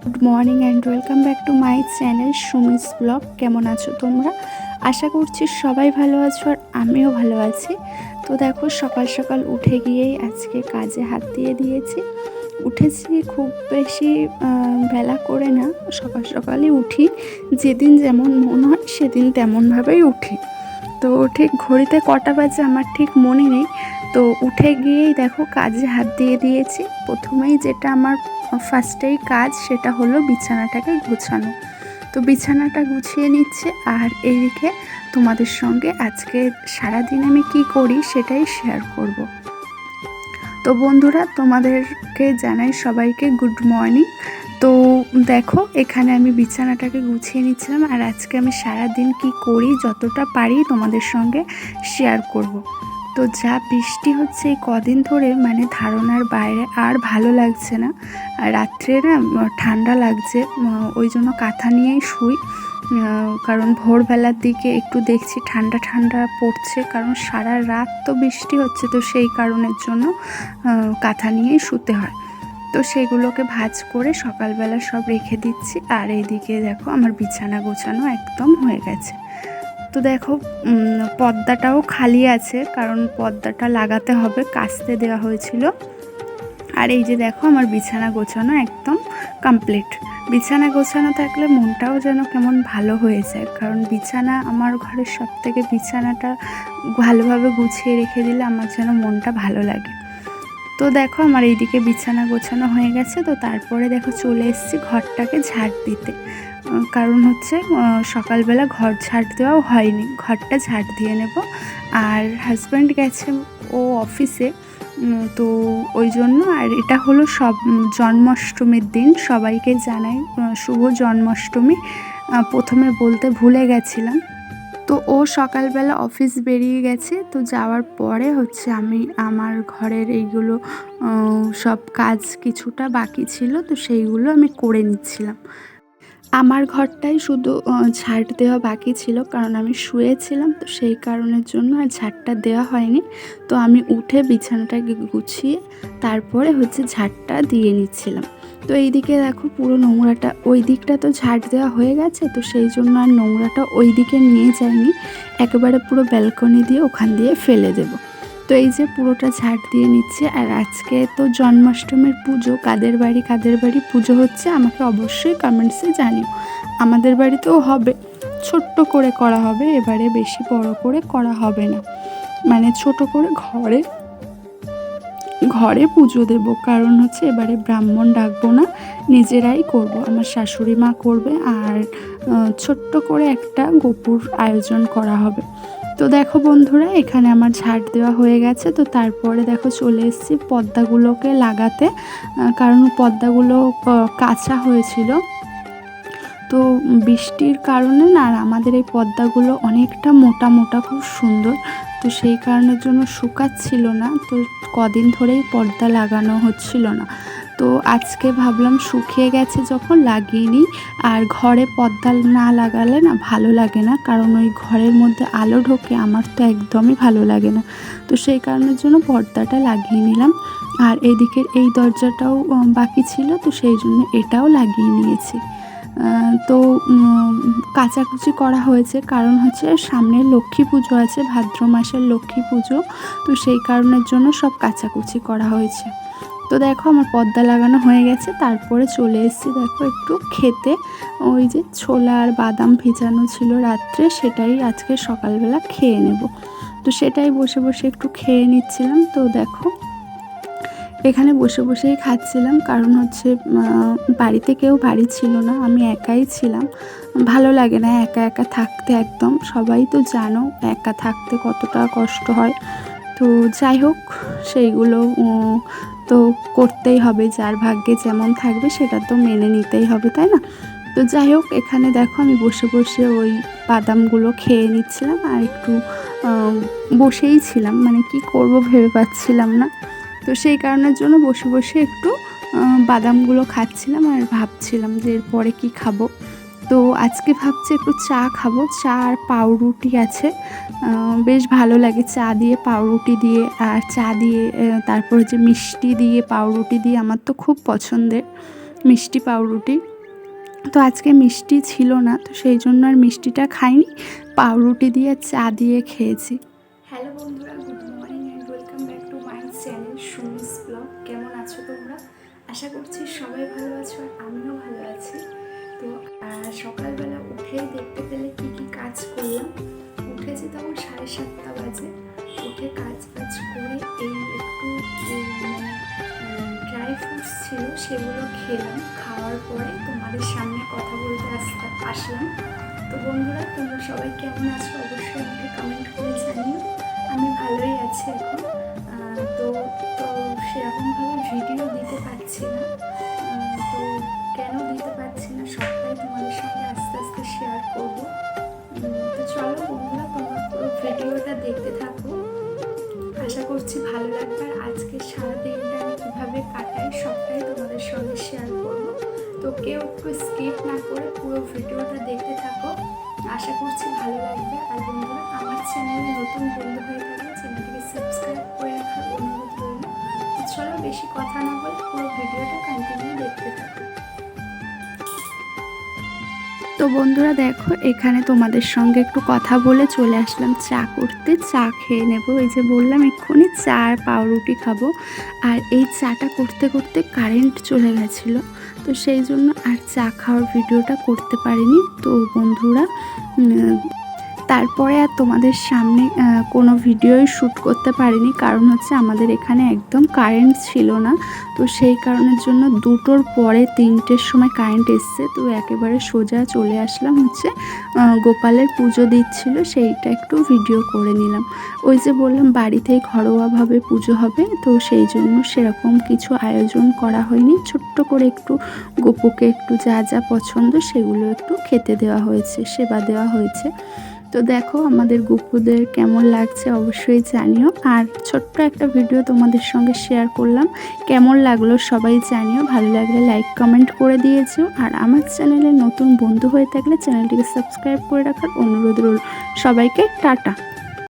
Good morning and welcome back to my channel Sumi's blog. কেমন আছো তোমরা? আশা করছি সবাই ভালো আছো আর আমিও ভালো আছি। তো দেখো সকাল সকাল উঠে গিয়েই আজকে কাজে হাত দিয়ে দিয়েছি। উঠেছি খুব বেশি বেলা করে না, সকাল সকালই উঠি, যেদিন যেমন মন হয় সেদিন তেমনভাবেই উঠি। তো ঠিক ঘড়িতে কটা বাজে আমার ঠিক মনে নেই। তো উঠে গিয়েই দেখো কাজে হাত দিয়ে দিয়েছি। প্রথমেই যেটা আমার ফার্স্টেই কাজ সেটা হলো বিছানাটাকে গোছানো। তো বিছানাটা গুছিয়ে নিচ্ছে আর এইদিকে তোমাদের সঙ্গে আজকে সারাদিন আমি কি করি সেটাই শেয়ার করব। তো বন্ধুরা, তোমাদেরকে জানাই সবাইকে গুড মর্নিং। তো দেখো এখানে আমি বিছানাটাকে গুছিয়ে নিচ্ছিলাম আর আজকে আমি সারাদিন কি করি যতটা পারি তোমাদের সঙ্গে শেয়ার করব। তো যা বৃষ্টি হচ্ছে এই কদিন ধরে, মানে ধারণার বাইরে, আর ভালো লাগছে না। আর রাত্রে না ঠান্ডা লাগছে, ওই জন্য কাঁথা নিয়েই শুই। কারণ ভোরবেলার দিকে একটু দেখছি ঠান্ডা ঠান্ডা পড়ছে, কারণ সারা রাত তো বৃষ্টি হচ্ছে, তো সেই কারণের জন্য কাঁথা নিয়েই শুতে হয়। তো সেগুলোকে ভাঁজ করে সকালবেলা সব রেখে দিচ্ছি। আর এইদিকে দেখো আমার বিছানা গোছানো একদম হয়ে গেছে। তো দেখো পর্দাটাও খালি আছে, কারণ পর্দাটা লাগাতে হবে, কাচতে দেওয়া হয়েছিল। আর এই যে দেখো আমার বিছানা গোছানো একদম কমপ্লিট। বিছানা গোছানো থাকলে মনটাও যেন কেমন ভালো হয়ে যায়, কারণ বিছানা আমার ঘরের সব থেকে বিছানাটা ভালোভাবে গুছিয়ে রেখে দিলে আমার যেন মনটা ভালো লাগে। তো দেখো আমার এইদিকে বিছানা গোছানো হয়ে গেছে। তো তারপরে দেখো চলে এসেছি ঘরটাকে ঝাড় দিতে, কারণ হচ্ছে সকালবেলা ঘর ঝাড় দেওয়াও হয়নি, ঘরটা ঝাড় দিয়ে নেব। আর হাজব্যান্ড গেছে ও অফিসে, তো ওই জন্য। আর এটা হলো জন্মাষ্টমীর দিন, সবাইকে জানাই শুভ জন্মাষ্টমী। প্রথমে বলতে ভুলে গেছিলাম। তো ও সকালবেলা অফিস বেরিয়ে গেছে, তো যাওয়ার পরে হচ্ছে আমি আমার ঘরের এইগুলো সব কাজ কিছুটা বাকি ছিল, তো সেইগুলো আমি করে নিচ্ছিলাম। আমার ঘরটাই শুধু ঝাড় দেওয়া বাকি ছিল, কারণ আমি শুয়েছিলাম, তো সেই কারণের জন্য আর ঝাড়টা দেওয়া হয়নি। তো আমি উঠে বিছানাটাকে গুছিয়ে তারপরে হচ্ছে ঝাড়টা দিয়ে নিচ্ছিলাম। তো এইদিকে দেখো পুরো নোংরাটা, ওই দিকটা তো ঝাড় দেওয়া হয়ে গেছে, তো সেই জন্য আর নোংরাটা ওই দিকে নিয়ে যাইনি, একেবারে পুরো ব্যালকনি দিয়ে ওখান দিয়ে ফেলে দেবো। তো এই যে পুরোটা ঝাড় দিয়ে নিচ্ছে। আর আজকে তো জন্মাষ্টমীর পুজো, কাদের বাড়ি পুজো হচ্ছে আমাকে অবশ্যই কমেন্টসে জানিও। আমাদের বাড়িতেও হবে, ছোট্ট করে করা হবে, এবারে বেশি বড় করে করা হবে না, মানে ছোট করে ঘরে ঘরে পুজো দেব। কারণ হচ্ছে এবারে ব্রাহ্মণ ডাকবো না, নিজেরাই করব, আমার শাশুড়ি মা করবে। আর ছোট্ট করে একটা গোপুর আয়োজন করা হবে। তো দেখো বন্ধুরা, এখানে আমার ঝাড় দেওয়া হয়ে গেছে। তো তারপরে দেখো চলে এসেছি পর্দাগুলোকে লাগাতে, কারণ পর্দাগুলো কাঁচা হয়েছিল। তো বৃষ্টির কারণে না, আর আমাদের এই পর্দাগুলো অনেকটা মোটা মোটা, খুব সুন্দর, তো সেই কারণের জন্য শুকাচ্ছিল না। তো কদিন ধরেই পর্দা লাগানো হচ্ছিল না। তো আজকে ভাবলাম শুকিয়ে গেছে যখন লাগিয়ে নিই। আর ঘরে পর্দা না লাগালে না ভালো লাগে না, কারণ ওই ঘরের মধ্যে আলো ঢোকে, আমার তো একদমই ভালো লাগে না। তো সেই কারণের জন্য পর্দাটা লাগিয়ে নিলাম। আর এদিকের এই দরজাটাও বাকি ছিল, তো সেই জন্য এটাও লাগিয়ে নিয়েছি। তো কাচাকুচি করা হয়েছে, কারণ হচ্ছে সামনে লক্ষ্মী পুজো আছে, ভাদ্র মাসের লক্ষ্মী পুজো, তো সেই কারণের জন্য সব কাচাকুচি করা হয়েছে। তো দেখো আমার পর্দা লাগানো হয়ে গেছে। তারপরে চলে এসেছি দেখো একটু খেতে, ওই যে ছোলা আর বাদাম ভিজানো ছিল রাত্রে, সেটাই আজকে সকালবেলা খেয়ে নেব। তো সেটাই বসে বসে একটু খেয়ে নিচ্ছিলাম। তো দেখো এখানে বসে বসেই খাচ্ছিলাম, কারণ হচ্ছে বাড়িতে কেউ বাড়ি ছিল না, আমি একাই ছিলাম। ভালো লাগে না একা একা থাকতে, একদম সবাই তো জানো একা থাকতে কতটা কষ্ট হয়। তো যাই হোক, সেইগুলো তো করতেই হবে, যার ভাগ্যে যেমন থাকবে সেটা তো মেনে নিতেই হবে, তাই না? তো যাই হোক, এখানে দেখো আমি বসে বসে ওই বাদামগুলো খেয়ে নিচ্ছিলাম, আর একটু বসেই ছিলাম, মানে কি করব ভেবে পাচ্ছিলাম না। তো সেই কারণের জন্য বসে বসে একটু বাদামগুলো খাচ্ছিলাম আর ভাবছিলাম যে এরপরে কী খাবো। তো আজকে ভাবছি একটু চা খাবো, চা আর পাউরুটি আছে, বেশ ভালো লাগে চা দিয়ে পাউরুটি দিয়ে। আর চা দিয়ে তারপর যে মিষ্টি দিয়ে পাউরুটি দিয়ে, আমার তো খুব পছন্দের মিষ্টি পাউরুটি। তো আজকে মিষ্টি ছিল না, তো সেই জন্য আর মিষ্টিটা খাইনি, পাউরুটি দিয়ে চা দিয়ে খেয়েছি। হ্যালো বন্ধুরা, good morning and welcome back to my channel Sumi's blog. কেমন আছো তোমরা? আশা করছি সবাই ভালো আছো আর আমিও ভালো আছি। তো সকালবেলা উঠেই দেখতে পেলে কী কী কাজ করলাম। উঠেছি তখন 7:30 বাজে। উঠে কাজ করে এই একটু ড্রাই ফ্রুটস ছিল সেগুলো খেলাম। খাওয়ার পরে তোমাদের সামনে কথা বলতে আসলাম। তো বন্ধুরা, তোমরা সবাই কেমন আছো অবশ্যই আমাকে কমেন্ট করে জানিও। আমি ভালোই আছি এখন। তো সেরকমভাবে ভিডিও দিতে পারছি না। তো কেন দিতে পারছি না সবটাই তোমাদের সঙ্গে আস্তে আস্তে শেয়ার করবো। তো চলো বন্ধুরা, তোমরা পুরো ভিডিওটা দেখতে থাকো, আশা করছি ভালো লাগবে। আর আজকে সারাদিনটা আমি কীভাবে কাটাই সবটাই তোমাদের সঙ্গে শেয়ার করবো। তো কেউ একটু স্কিপ না করে পুরো ভিডিওটা দেখতে থাকো, আশা করছি ভালো লাগবে। আর বন্ধুরা, আমার চ্যানেলে নতুন বন্ধু হয়ে থাকলে চ্যানেলটিকে সাবস্ক্রাইব করে রাখার অনুরোধ রইল। তো চলো বেশি কথা না বলে পুরো ভিডিওটা কন্টিনিউ দেখতে থাকো। তো বন্ধুরা দেখো, এখানে তোমাদের সঙ্গে একটু কথা বলে চলে আসলাম চা করতে। চা খেয়ে নেব। এই যে বললাম এক্ষুনি চা আর পাউরুটি খাবো। আর এই চাটা করতে করতে কারেন্ট চলে গেছিলো, তো সেই জন্য আর চা খাওয়ার ভিডিওটা করতে পারিনি। তো বন্ধুরা, তারপরে আর তোমাদের সামনে কোনো ভিডিওই শ্যুট করতে পারিনি, কারণ হচ্ছে আমাদের এখানে একদম কারেন্ট ছিল না। তো সেই কারণের জন্য 2টোর পরে 3টের সময় কারেন্ট এসছে। তো একেবারে সোজা চলে আসলাম হচ্ছে গোপালের পুজো দিচ্ছিল, সেইটা একটু ভিডিও করে নিলাম। ওই যে বললাম বাড়িতেই ঘরোয়াভাবে পুজো হবে, তো সেই জন্য সেরকম কিছু আয়োজন করা হয়নি। ছোট্ট করে একটু গোপুকে একটু যা যা পছন্দ সেগুলো একটু খেতে দেওয়া হয়েছে, সেবা দেওয়া হয়েছে। তো দেখো আমাদের গপুদের কেমন লাগছে অবশ্যই জানিও। আর ছোট্ট একটা ভিডিও তোমাদের সঙ্গে শেয়ার করলাম, কেমন লাগলো সবাই জানিও। ভালো লাগলে লাইক কমেন্ট করে দিয়েছো। আর আমার চ্যানেলে নতুন বন্ধু হয়ে থাকলে চ্যানেলটিকে সাবস্ক্রাইব করে রাখার অনুরোধ রইল। সবাইকে টাটা।